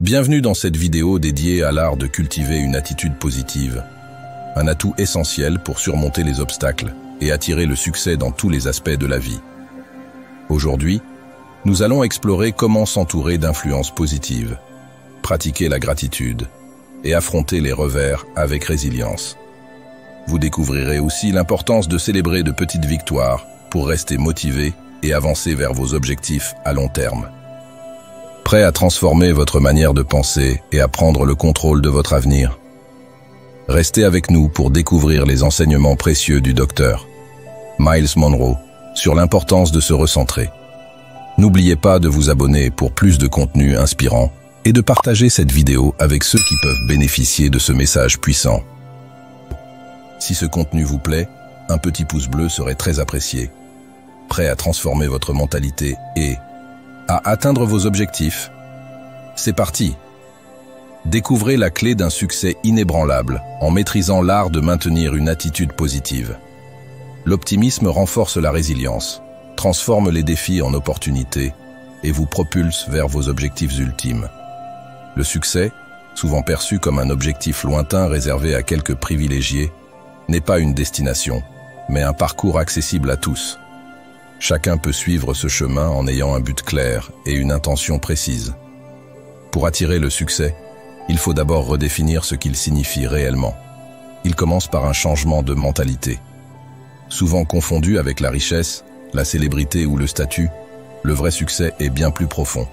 Bienvenue dans cette vidéo dédiée à l'art de cultiver une attitude positive, un atout essentiel pour surmonter les obstacles et attirer le succès dans tous les aspects de la vie. Aujourd'hui, nous allons explorer comment s'entourer d'influences positives, pratiquer la gratitude et affronter les revers avec résilience. Vous découvrirez aussi l'importance de célébrer de petites victoires pour rester motivé et avancer vers vos objectifs à long terme. Prêt à transformer votre manière de penser et à prendre le contrôle de votre avenir? Restez avec nous pour découvrir les enseignements précieux du docteur Myles Munroe sur l'importance de se recentrer. N'oubliez pas de vous abonner pour plus de contenu inspirant et de partager cette vidéo avec ceux qui peuvent bénéficier de ce message puissant. Si ce contenu vous plaît, un petit pouce bleu serait très apprécié. Prêt à transformer votre mentalité et à atteindre vos objectifs? C'est parti! Découvrez la clé d'un succès inébranlable en maîtrisant l'art de maintenir une attitude positive. L'optimisme renforce la résilience, transforme les défis en opportunités et vous propulse vers vos objectifs ultimes. Le succès, souvent perçu comme un objectif lointain réservé à quelques privilégiés, n'est pas une destination, mais un parcours accessible à tous. Chacun peut suivre ce chemin en ayant un but clair et une intention précise. Pour attirer le succès, il faut d'abord redéfinir ce qu'il signifie réellement. Il commence par un changement de mentalité. Souvent confondu avec la richesse, la célébrité ou le statut, le vrai succès est bien plus profond.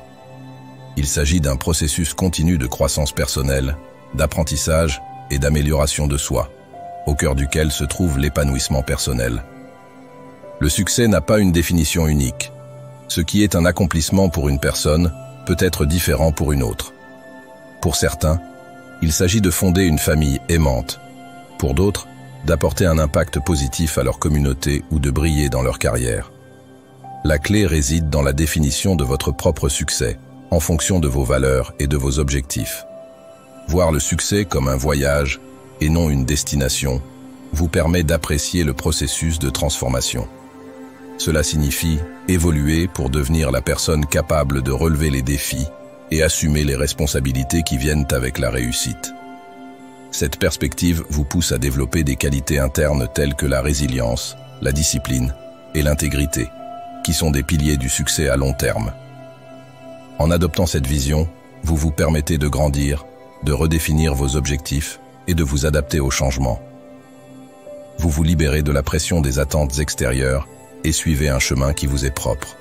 Il s'agit d'un processus continu de croissance personnelle, d'apprentissage et d'amélioration de soi, au cœur duquel se trouve l'épanouissement personnel. Le succès n'a pas une définition unique. Ce qui est un accomplissement pour une personne peut être différent pour une autre. Pour certains, il s'agit de fonder une famille aimante. Pour d'autres, d'apporter un impact positif à leur communauté ou de briller dans leur carrière. La clé réside dans la définition de votre propre succès, en fonction de vos valeurs et de vos objectifs. Voir le succès comme un voyage et non une destination vous permet d'apprécier le processus de transformation. Cela signifie évoluer pour devenir la personne capable de relever les défis et assumer les responsabilités qui viennent avec la réussite. Cette perspective vous pousse à développer des qualités internes telles que la résilience, la discipline et l'intégrité, qui sont des piliers du succès à long terme. En adoptant cette vision, vous vous permettez de grandir, de redéfinir vos objectifs et de vous adapter aux changements. Vous vous libérez de la pression des attentes extérieures et suivez un chemin qui vous est propre.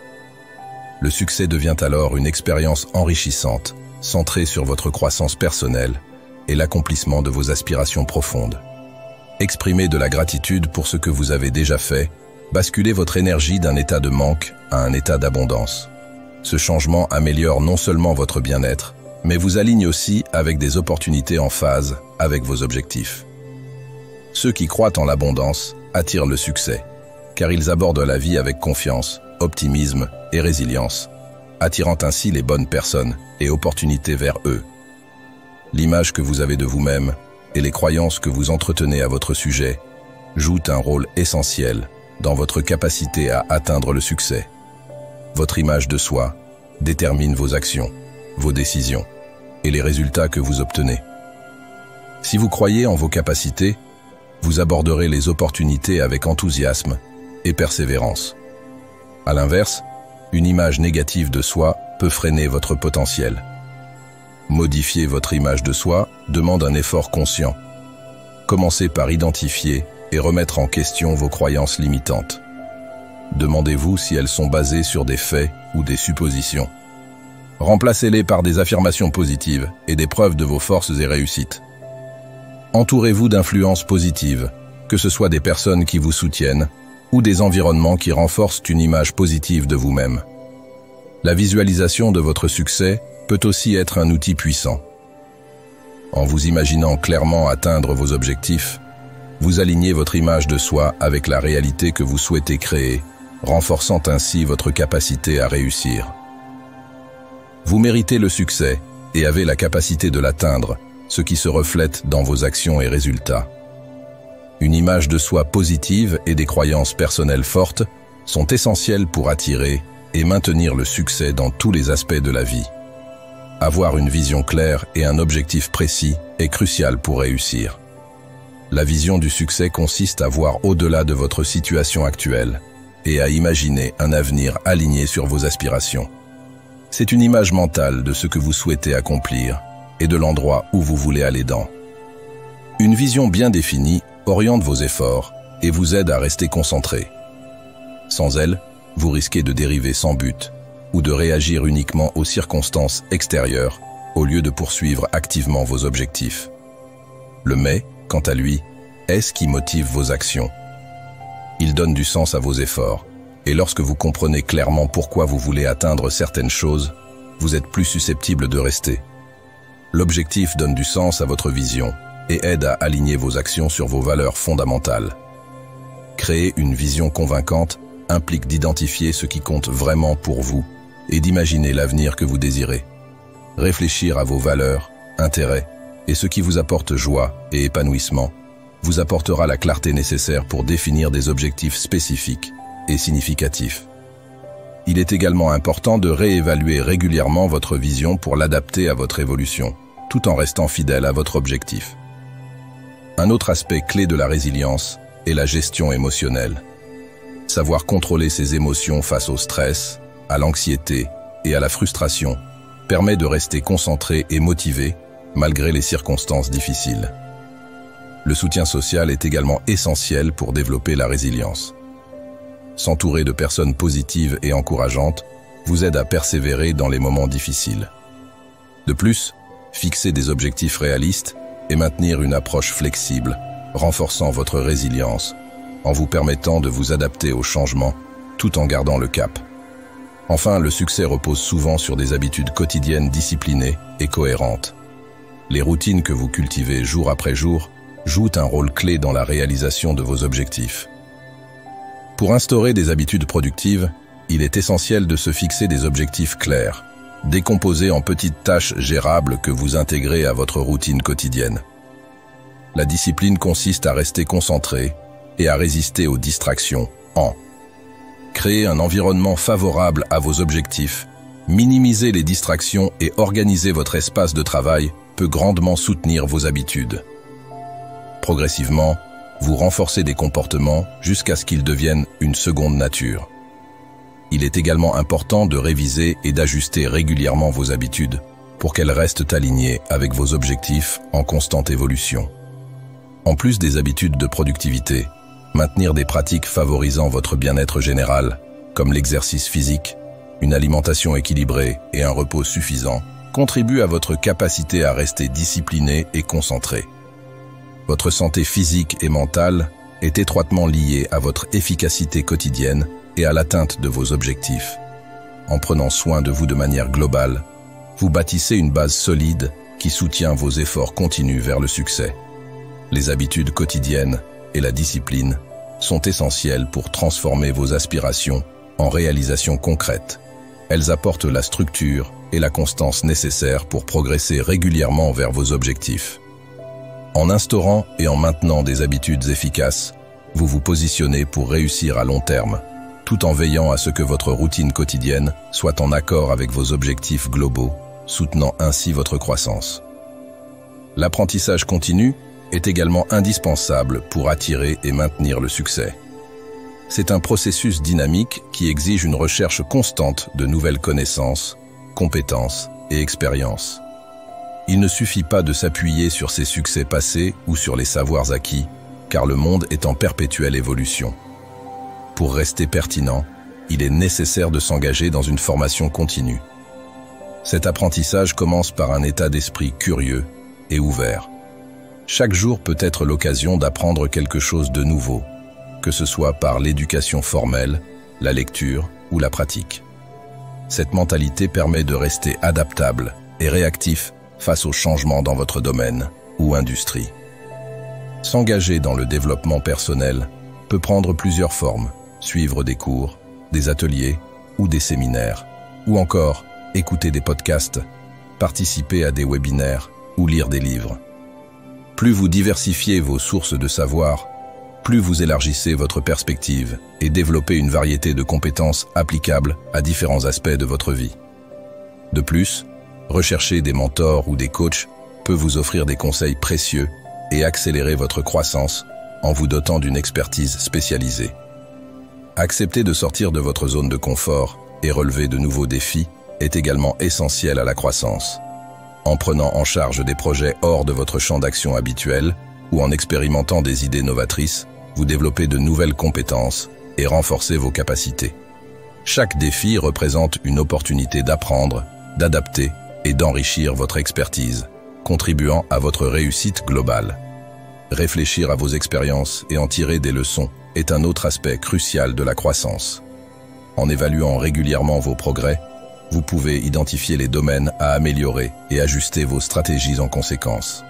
Le succès devient alors une expérience enrichissante, centrée sur votre croissance personnelle et l'accomplissement de vos aspirations profondes. Exprimez de la gratitude pour ce que vous avez déjà fait, basculez votre énergie d'un état de manque à un état d'abondance. Ce changement améliore non seulement votre bien-être, mais vous aligne aussi avec des opportunités en phase avec vos objectifs. Ceux qui croient en l'abondance attirent le succès, car ils abordent la vie avec confiance, optimisme et résilience, attirant ainsi les bonnes personnes et opportunités vers eux. L'image que vous avez de vous-même et les croyances que vous entretenez à votre sujet jouent un rôle essentiel dans votre capacité à atteindre le succès. Votre image de soi détermine vos actions, vos décisions et les résultats que vous obtenez. Si vous croyez en vos capacités, vous aborderez les opportunités avec enthousiasme et persévérance. À l'inverse, une image négative de soi peut freiner votre potentiel. Modifier votre image de soi demande un effort conscient. Commencez par identifier et remettre en question vos croyances limitantes. Demandez-vous si elles sont basées sur des faits ou des suppositions. Remplacez-les par des affirmations positives et des preuves de vos forces et réussites. Entourez-vous d'influences positives, que ce soit des personnes qui vous soutiennent ou des environnements qui renforcent une image positive de vous-même. La visualisation de votre succès peut aussi être un outil puissant. En vous imaginant clairement atteindre vos objectifs, vous alignez votre image de soi avec la réalité que vous souhaitez créer, renforçant ainsi votre capacité à réussir. Vous méritez le succès et avez la capacité de l'atteindre, ce qui se reflète dans vos actions et résultats. Une image de soi positive et des croyances personnelles fortes sont essentielles pour attirer et maintenir le succès dans tous les aspects de la vie. Avoir une vision claire et un objectif précis est crucial pour réussir. La vision du succès consiste à voir au-delà de votre situation actuelle et à imaginer un avenir aligné sur vos aspirations. C'est une image mentale de ce que vous souhaitez accomplir et de l'endroit où vous voulez aller dans. Une vision bien définie oriente vos efforts et vous aide à rester concentré. Sans elle, vous risquez de dériver sans but ou de réagir uniquement aux circonstances extérieures au lieu de poursuivre activement vos objectifs. Le mais, quant à lui, est ce qui motive vos actions. Il donne du sens à vos efforts, et lorsque vous comprenez clairement pourquoi vous voulez atteindre certaines choses, vous êtes plus susceptible de rester. L'objectif donne du sens à votre vision et aide à aligner vos actions sur vos valeurs fondamentales. Créer une vision convaincante implique d'identifier ce qui compte vraiment pour vous et d'imaginer l'avenir que vous désirez. Réfléchir à vos valeurs, intérêts et ce qui vous apporte joie et épanouissement vous apportera la clarté nécessaire pour définir des objectifs spécifiques et significatifs. Il est également important de réévaluer régulièrement votre vision pour l'adapter à votre évolution, tout en restant fidèle à votre objectif. Un autre aspect clé de la résilience est la gestion émotionnelle. Savoir contrôler ses émotions face au stress, à l'anxiété et à la frustration permet de rester concentré et motivé malgré les circonstances difficiles. Le soutien social est également essentiel pour développer la résilience. S'entourer de personnes positives et encourageantes vous aide à persévérer dans les moments difficiles. De plus, fixer des objectifs réalistes et maintenir une approche flexible, renforçant votre résilience, en vous permettant de vous adapter aux changements tout en gardant le cap. Enfin, le succès repose souvent sur des habitudes quotidiennes disciplinées et cohérentes. Les routines que vous cultivez jour après jour jouent un rôle clé dans la réalisation de vos objectifs. Pour instaurer des habitudes productives, il est essentiel de se fixer des objectifs clairs, décomposés en petites tâches gérables que vous intégrez à votre routine quotidienne. La discipline consiste à rester concentré et à résister aux distractions en créer un environnement favorable à vos objectifs, minimiser les distractions et organiser votre espace de travail peut grandement soutenir vos habitudes. Progressivement, vous renforcez des comportements jusqu'à ce qu'ils deviennent une seconde nature. Il est également important de réviser et d'ajuster régulièrement vos habitudes pour qu'elles restent alignées avec vos objectifs en constante évolution. En plus des habitudes de productivité, maintenir des pratiques favorisant votre bien-être général, comme l'exercice physique, une alimentation équilibrée et un repos suffisant, contribuent à votre capacité à rester discipliné et concentré. Votre santé physique et mentale est étroitement liée à votre efficacité quotidienne et à l'atteinte de vos objectifs. En prenant soin de vous de manière globale, vous bâtissez une base solide qui soutient vos efforts continus vers le succès. Les habitudes quotidiennes et la discipline sont essentielles pour transformer vos aspirations en réalisations concrètes. Elles apportent la structure et la constance nécessaires pour progresser régulièrement vers vos objectifs. En instaurant et en maintenant des habitudes efficaces, vous vous positionnez pour réussir à long terme, tout en veillant à ce que votre routine quotidienne soit en accord avec vos objectifs globaux, soutenant ainsi votre croissance. L'apprentissage continu est également indispensable pour attirer et maintenir le succès. C'est un processus dynamique qui exige une recherche constante de nouvelles connaissances, compétences et expériences. Il ne suffit pas de s'appuyer sur ses succès passés ou sur les savoirs acquis, car le monde est en perpétuelle évolution. Pour rester pertinent, il est nécessaire de s'engager dans une formation continue. Cet apprentissage commence par un état d'esprit curieux et ouvert. Chaque jour peut être l'occasion d'apprendre quelque chose de nouveau, que ce soit par l'éducation formelle, la lecture ou la pratique. Cette mentalité permet de rester adaptable et réactif face aux changements dans votre domaine ou industrie. S'engager dans le développement personnel peut prendre plusieurs formes, suivre des cours, des ateliers ou des séminaires, ou encore écouter des podcasts, participer à des webinaires ou lire des livres. Plus vous diversifiez vos sources de savoir, plus vous élargissez votre perspective et développez une variété de compétences applicables à différents aspects de votre vie. De plus, Rechercher des mentors ou des coachs peut vous offrir des conseils précieux et accélérer votre croissance en vous dotant d'une expertise spécialisée. Accepter de sortir de votre zone de confort et relever de nouveaux défis est également essentiel à la croissance. En prenant en charge des projets hors de votre champ d'action habituel ou en expérimentant des idées novatrices, vous développez de nouvelles compétences et renforcez vos capacités. Chaque défi représente une opportunité d'apprendre, d'adapter et d'enrichir votre expertise, contribuant à votre réussite globale. Réfléchir à vos expériences et en tirer des leçons est un autre aspect crucial de la croissance. En évaluant régulièrement vos progrès, vous pouvez identifier les domaines à améliorer et ajuster vos stratégies en conséquence.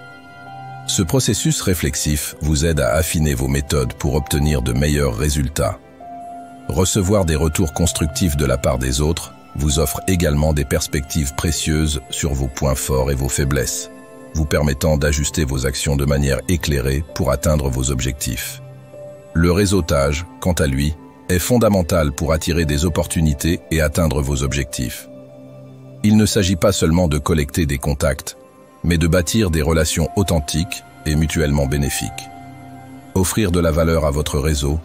Ce processus réflexif vous aide à affiner vos méthodes pour obtenir de meilleurs résultats. Recevoir des retours constructifs de la part des autres vous offre également des perspectives précieuses sur vos points forts et vos faiblesses, vous permettant d'ajuster vos actions de manière éclairée pour atteindre vos objectifs. Le réseautage, quant à lui, est fondamental pour attirer des opportunités et atteindre vos objectifs. Il ne s'agit pas seulement de collecter des contacts, mais de bâtir des relations authentiques et mutuellement bénéfiques. Offrir de la valeur à votre réseau,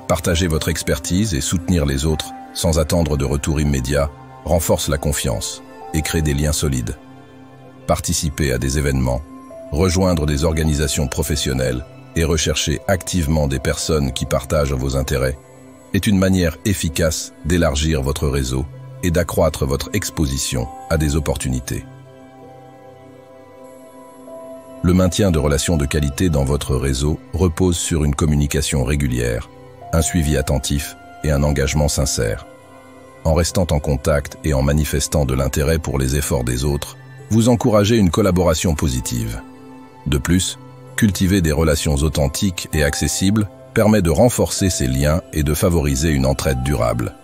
partager votre expertise et soutenir les autres sans attendre de retour immédiat renforce la confiance et crée des liens solides. Participer à des événements, rejoindre des organisations professionnelles et rechercher activement des personnes qui partagent vos intérêts est une manière efficace d'élargir votre réseau et d'accroître votre exposition à des opportunités. Le maintien de relations de qualité dans votre réseau repose sur une communication régulière, un suivi attentif et un engagement sincère. En restant en contact et en manifestant de l'intérêt pour les efforts des autres, vous encouragez une collaboration positive. De plus, cultiver des relations authentiques et accessibles permet de renforcer ces liens et de favoriser une entraide durable.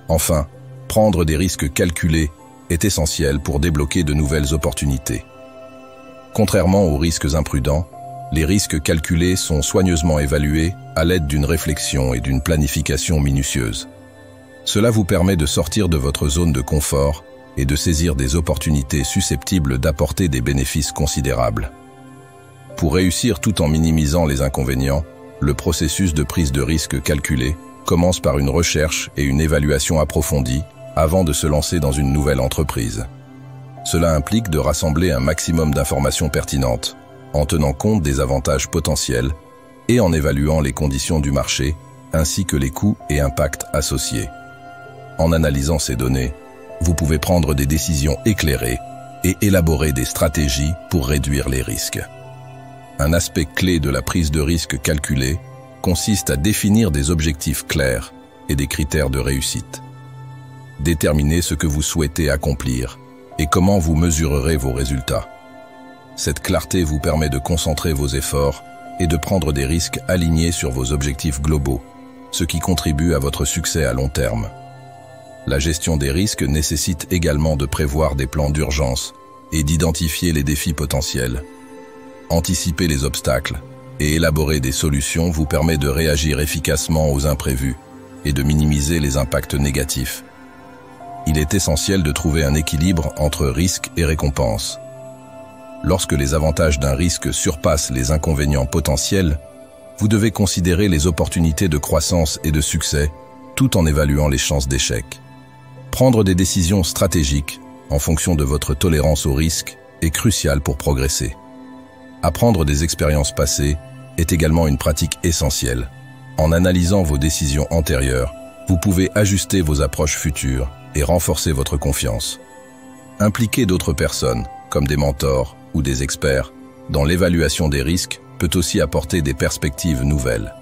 Enfin, prendre des risques calculés est essentiel pour débloquer de nouvelles opportunités. Contrairement aux risques imprudents, les risques calculés sont soigneusement évalués à l'aide d'une réflexion et d'une planification minutieuse. Cela vous permet de sortir de votre zone de confort et de saisir des opportunités susceptibles d'apporter des bénéfices considérables. Pour réussir tout en minimisant les inconvénients, le processus de prise de risque calculé commence par une recherche et une évaluation approfondie avant de se lancer dans une nouvelle entreprise. Cela implique de rassembler un maximum d'informations pertinentes, en tenant compte des avantages potentiels et en évaluant les conditions du marché, ainsi que les coûts et impacts associés. En analysant ces données, vous pouvez prendre des décisions éclairées et élaborer des stratégies pour réduire les risques. Un aspect clé de la prise de risque calculée consiste à définir des objectifs clairs et des critères de réussite. Déterminez ce que vous souhaitez accomplir et comment vous mesurerez vos résultats. Cette clarté vous permet de concentrer vos efforts et de prendre des risques alignés sur vos objectifs globaux, ce qui contribue à votre succès à long terme. La gestion des risques nécessite également de prévoir des plans d'urgence et d'identifier les défis potentiels. Anticiper les obstacles et élaborer des solutions vous permet de réagir efficacement aux imprévus et de minimiser les impacts négatifs. Il est essentiel de trouver un équilibre entre risque et récompense. Lorsque les avantages d'un risque surpassent les inconvénients potentiels, vous devez considérer les opportunités de croissance et de succès tout en évaluant les chances d'échec. Prendre des décisions stratégiques en fonction de votre tolérance au risque est crucial pour progresser. Apprendre des expériences passées est également une pratique essentielle. En analysant vos décisions antérieures, vous pouvez ajuster vos approches futures et renforcer votre confiance. Impliquer d'autres personnes, comme des mentors ou des experts, dans l'évaluation des risques peut aussi apporter des perspectives nouvelles.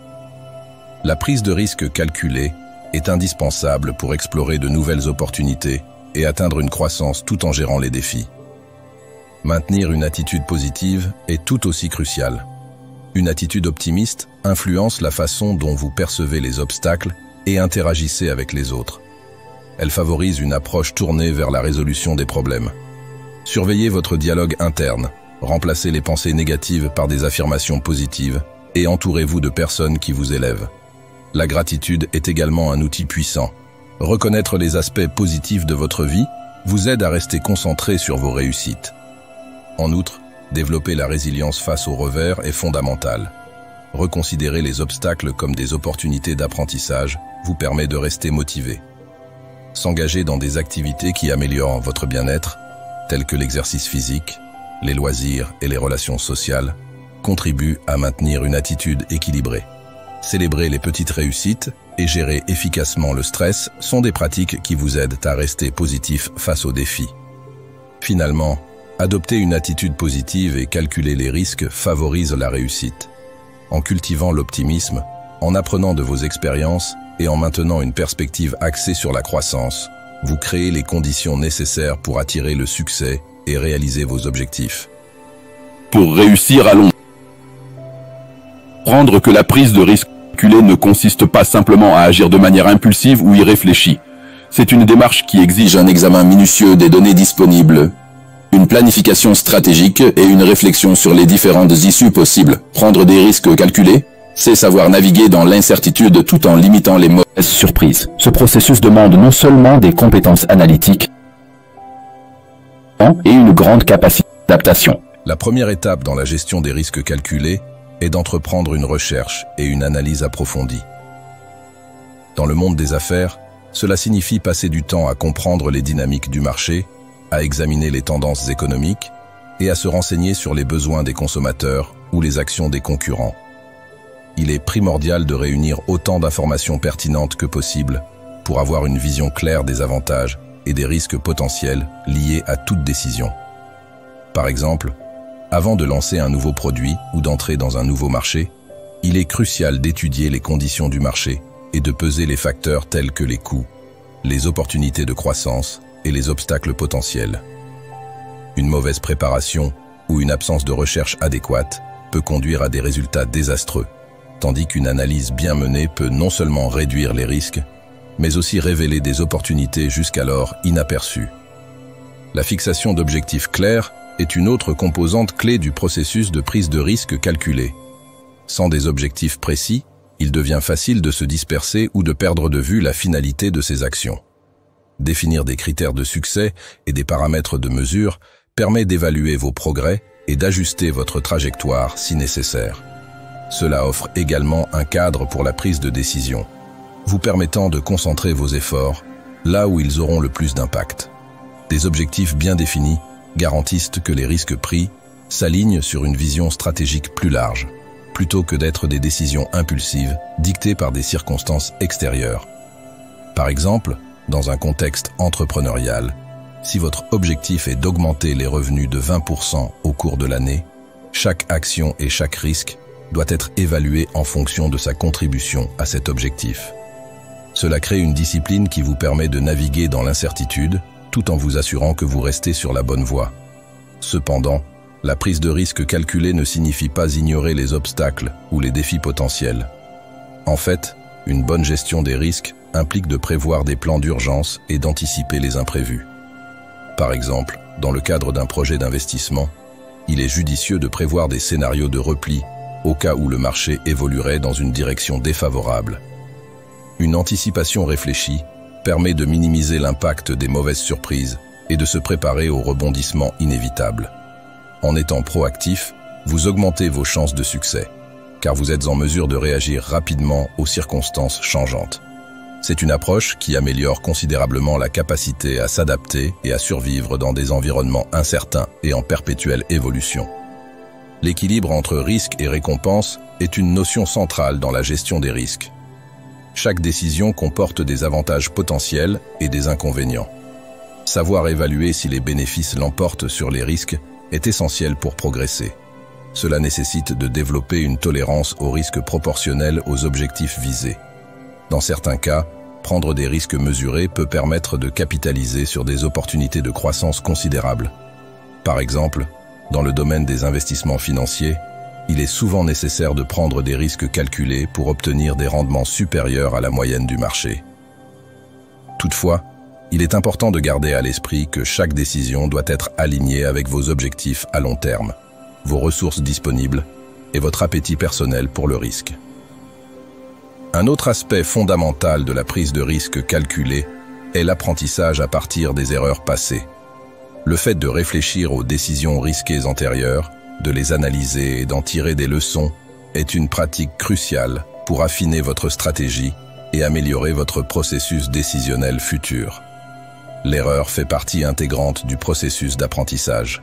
La prise de risque calculée est indispensable pour explorer de nouvelles opportunités et atteindre une croissance tout en gérant les défis. Maintenir une attitude positive est tout aussi crucial. Une attitude optimiste influence la façon dont vous percevez les obstacles et interagissez avec les autres. Elle favorise une approche tournée vers la résolution des problèmes. Surveillez votre dialogue interne, remplacez les pensées négatives par des affirmations positives et entourez-vous de personnes qui vous élèvent. La gratitude est également un outil puissant. Reconnaître les aspects positifs de votre vie vous aide à rester concentré sur vos réussites. En outre, développer la résilience face aux revers est fondamental. Reconsidérer les obstacles comme des opportunités d'apprentissage vous permet de rester motivé. S'engager dans des activités qui améliorent votre bien-être, telles que l'exercice physique, les loisirs et les relations sociales, contribue à maintenir une attitude équilibrée. Célébrer les petites réussites et gérer efficacement le stress sont des pratiques qui vous aident à rester positif face aux défis. Finalement, adopter une attitude positive et calculer les risques favorise la réussite. En cultivant l'optimisme, en apprenant de vos expériences et en maintenant une perspective axée sur la croissance, vous créez les conditions nécessaires pour attirer le succès et réaliser vos objectifs. Pour réussir à long terme, que la prise de risque calculée ne consiste pas simplement à agir de manière impulsive ou irréfléchie. C'est une démarche qui exige un examen minutieux des données disponibles, une planification stratégique et une réflexion sur les différentes issues possibles. Prendre des risques calculés, c'est savoir naviguer dans l'incertitude tout en limitant les mauvaises surprises. Ce processus demande non seulement des compétences analytiques et une grande capacité d'adaptation. La première étape dans la gestion des risques calculés est d'entreprendre une recherche et une analyse approfondie. Dans le monde des affaires, cela signifie passer du temps à comprendre les dynamiques du marché, à examiner les tendances économiques et à se renseigner sur les besoins des consommateurs ou les actions des concurrents. Il est primordial de réunir autant d'informations pertinentes que possible pour avoir une vision claire des avantages et des risques potentiels liés à toute décision. Par exemple, avant de lancer un nouveau produit ou d'entrer dans un nouveau marché, il est crucial d'étudier les conditions du marché et de peser les facteurs tels que les coûts, les opportunités de croissance et les obstacles potentiels. Une mauvaise préparation ou une absence de recherche adéquate peut conduire à des résultats désastreux, tandis qu'une analyse bien menée peut non seulement réduire les risques, mais aussi révéler des opportunités jusqu'alors inaperçues. La fixation d'objectifs clairs est une autre composante clé du processus de prise de risque calculé. Sans des objectifs précis, il devient facile de se disperser ou de perdre de vue la finalité de ses actions. Définir des critères de succès et des paramètres de mesure permet d'évaluer vos progrès et d'ajuster votre trajectoire si nécessaire. Cela offre également un cadre pour la prise de décision, vous permettant de concentrer vos efforts là où ils auront le plus d'impact. Des objectifs bien définis garantissent que les risques pris s'alignent sur une vision stratégique plus large, plutôt que d'être des décisions impulsives dictées par des circonstances extérieures. Par exemple, dans un contexte entrepreneurial, si votre objectif est d'augmenter les revenus de 20% au cours de l'année, chaque action et chaque risque doit être évalué en fonction de sa contribution à cet objectif. Cela crée une discipline qui vous permet de naviguer dans l'incertitude tout en vous assurant que vous restez sur la bonne voie. Cependant, la prise de risque calculée ne signifie pas ignorer les obstacles ou les défis potentiels. En fait, une bonne gestion des risques implique de prévoir des plans d'urgence et d'anticiper les imprévus. Par exemple, dans le cadre d'un projet d'investissement, il est judicieux de prévoir des scénarios de repli au cas où le marché évoluerait dans une direction défavorable. Une anticipation réfléchie permet de minimiser l'impact des mauvaises surprises et de se préparer aux rebondissements inévitables. En étant proactif, vous augmentez vos chances de succès, car vous êtes en mesure de réagir rapidement aux circonstances changeantes. C'est une approche qui améliore considérablement la capacité à s'adapter et à survivre dans des environnements incertains et en perpétuelle évolution. L'équilibre entre risque et récompense est une notion centrale dans la gestion des risques. Chaque décision comporte des avantages potentiels et des inconvénients. Savoir évaluer si les bénéfices l'emportent sur les risques est essentiel pour progresser. Cela nécessite de développer une tolérance aux risques proportionnels aux objectifs visés. Dans certains cas, prendre des risques mesurés peut permettre de capitaliser sur des opportunités de croissance considérables. Par exemple, dans le domaine des investissements financiers, il est souvent nécessaire de prendre des risques calculés pour obtenir des rendements supérieurs à la moyenne du marché. Toutefois, il est important de garder à l'esprit que chaque décision doit être alignée avec vos objectifs à long terme, vos ressources disponibles et votre appétit personnel pour le risque. Un autre aspect fondamental de la prise de risque calculée est l'apprentissage à partir des erreurs passées. Le fait de réfléchir aux décisions risquées antérieures, de les analyser et d'en tirer des leçons est une pratique cruciale pour affiner votre stratégie et améliorer votre processus décisionnel futur. L'erreur fait partie intégrante du processus d'apprentissage.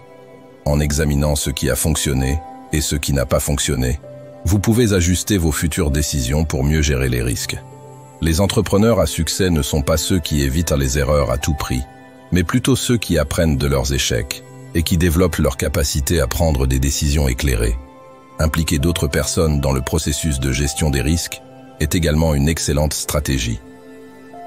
En examinant ce qui a fonctionné et ce qui n'a pas fonctionné, vous pouvez ajuster vos futures décisions pour mieux gérer les risques. Les entrepreneurs à succès ne sont pas ceux qui évitent les erreurs à tout prix, mais plutôt ceux qui apprennent de leurs échecs et qui développent leur capacité à prendre des décisions éclairées. Impliquer d'autres personnes dans le processus de gestion des risques est également une excellente stratégie.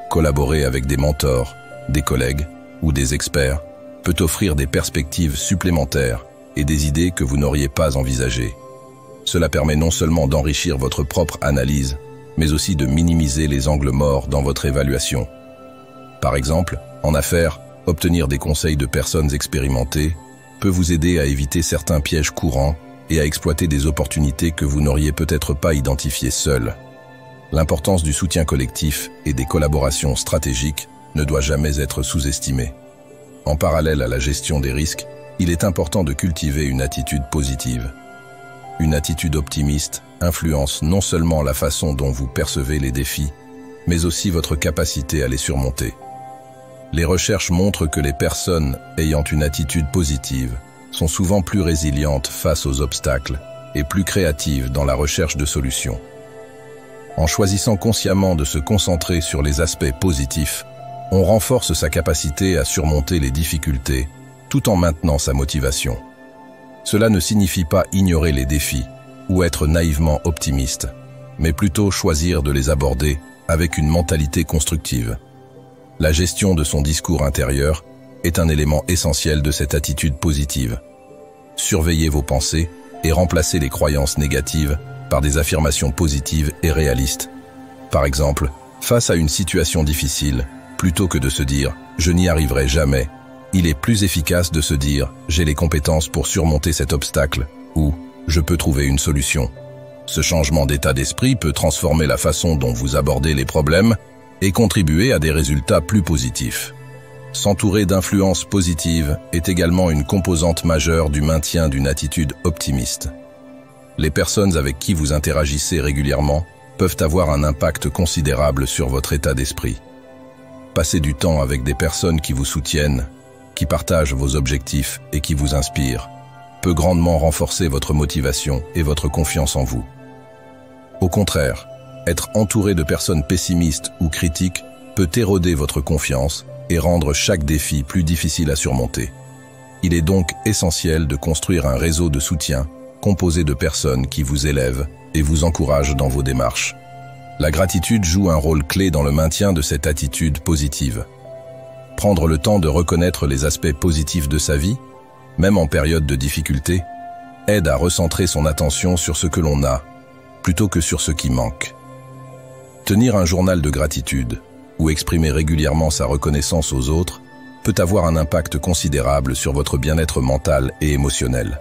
Collaborer avec des mentors, des collègues ou des experts peut offrir des perspectives supplémentaires et des idées que vous n'auriez pas envisagées. Cela permet non seulement d'enrichir votre propre analyse, mais aussi de minimiser les angles morts dans votre évaluation. Par exemple, en affaires, obtenir des conseils de personnes expérimentées peut vous aider à éviter certains pièges courants et à exploiter des opportunités que vous n'auriez peut-être pas identifiées seul. L'importance du soutien collectif et des collaborations stratégiques ne doit jamais être sous-estimée. En parallèle à la gestion des risques, il est important de cultiver une attitude positive. Une attitude optimiste influence non seulement la façon dont vous percevez les défis, mais aussi votre capacité à les surmonter. Les recherches montrent que les personnes ayant une attitude positive sont souvent plus résilientes face aux obstacles et plus créatives dans la recherche de solutions. En choisissant consciemment de se concentrer sur les aspects positifs, on renforce sa capacité à surmonter les difficultés tout en maintenant sa motivation. Cela ne signifie pas ignorer les défis ou être naïvement optimiste, mais plutôt choisir de les aborder avec une mentalité constructive. La gestion de son discours intérieur est un élément essentiel de cette attitude positive. Surveillez vos pensées et remplacez les croyances négatives par des affirmations positives et réalistes. Par exemple, face à une situation difficile, plutôt que de se dire « je n'y arriverai jamais », il est plus efficace de se dire « j'ai les compétences pour surmonter cet obstacle » ou « je peux trouver une solution ». Ce changement d'état d'esprit peut transformer la façon dont vous abordez les problèmes et contribuer à des résultats plus positifs. S'entourer d'influences positives est également une composante majeure du maintien d'une attitude optimiste. Les personnes avec qui vous interagissez régulièrement peuvent avoir un impact considérable sur votre état d'esprit. Passez du temps avec des personnes qui vous soutiennent, qui partagent vos objectifs et qui vous inspirent, peut grandement renforcer votre motivation et votre confiance en vous. Au contraire, être entouré de personnes pessimistes ou critiques peut éroder votre confiance et rendre chaque défi plus difficile à surmonter. Il est donc essentiel de construire un réseau de soutien composé de personnes qui vous élèvent et vous encouragent dans vos démarches. La gratitude joue un rôle clé dans le maintien de cette attitude positive. Prendre le temps de reconnaître les aspects positifs de sa vie, même en période de difficulté, aide à recentrer son attention sur ce que l'on a, plutôt que sur ce qui manque. Tenir un journal de gratitude ou exprimer régulièrement sa reconnaissance aux autres peut avoir un impact considérable sur votre bien-être mental et émotionnel.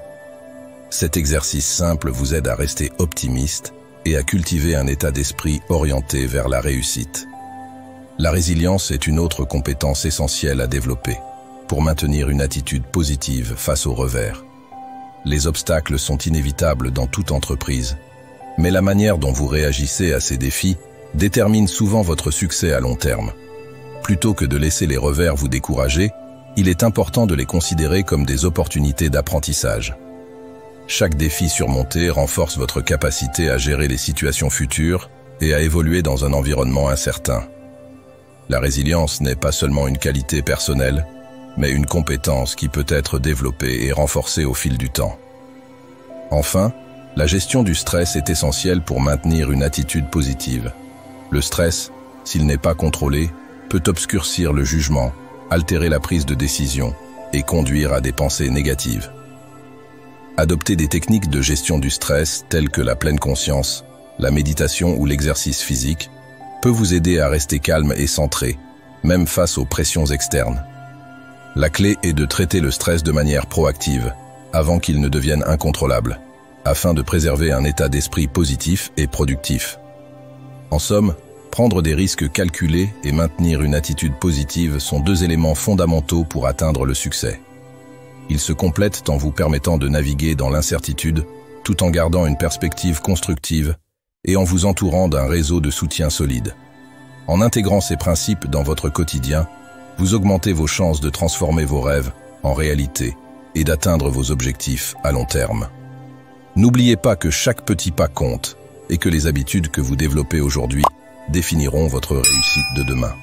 Cet exercice simple vous aide à rester optimiste et à cultiver un état d'esprit orienté vers la réussite. La résilience est une autre compétence essentielle à développer pour maintenir une attitude positive face aux revers. Les obstacles sont inévitables dans toute entreprise, mais la manière dont vous réagissez à ces défis détermine souvent votre succès à long terme. Plutôt que de laisser les revers vous décourager, il est important de les considérer comme des opportunités d'apprentissage. Chaque défi surmonté renforce votre capacité à gérer les situations futures et à évoluer dans un environnement incertain. La résilience n'est pas seulement une qualité personnelle, mais une compétence qui peut être développée et renforcée au fil du temps. Enfin, la gestion du stress est essentielle pour maintenir une attitude positive. Le stress, s'il n'est pas contrôlé, peut obscurcir le jugement, altérer la prise de décision et conduire à des pensées négatives. Adopter des techniques de gestion du stress telles que la pleine conscience, la méditation ou l'exercice physique peut vous aider à rester calme et centré, même face aux pressions externes. La clé est de traiter le stress de manière proactive, avant qu'il ne devienne incontrôlable, afin de préserver un état d'esprit positif et productif. En somme, Prendre des risques calculés et maintenir une attitude positive sont deux éléments fondamentaux pour atteindre le succès. Ils se complètent en vous permettant de naviguer dans l'incertitude, tout en gardant une perspective constructive et en vous entourant d'un réseau de soutien solide. En intégrant ces principes dans votre quotidien, vous augmentez vos chances de transformer vos rêves en réalité et d'atteindre vos objectifs à long terme. N'oubliez pas que chaque petit pas compte et que les habitudes que vous développez aujourd'hui définiront votre réussite de demain.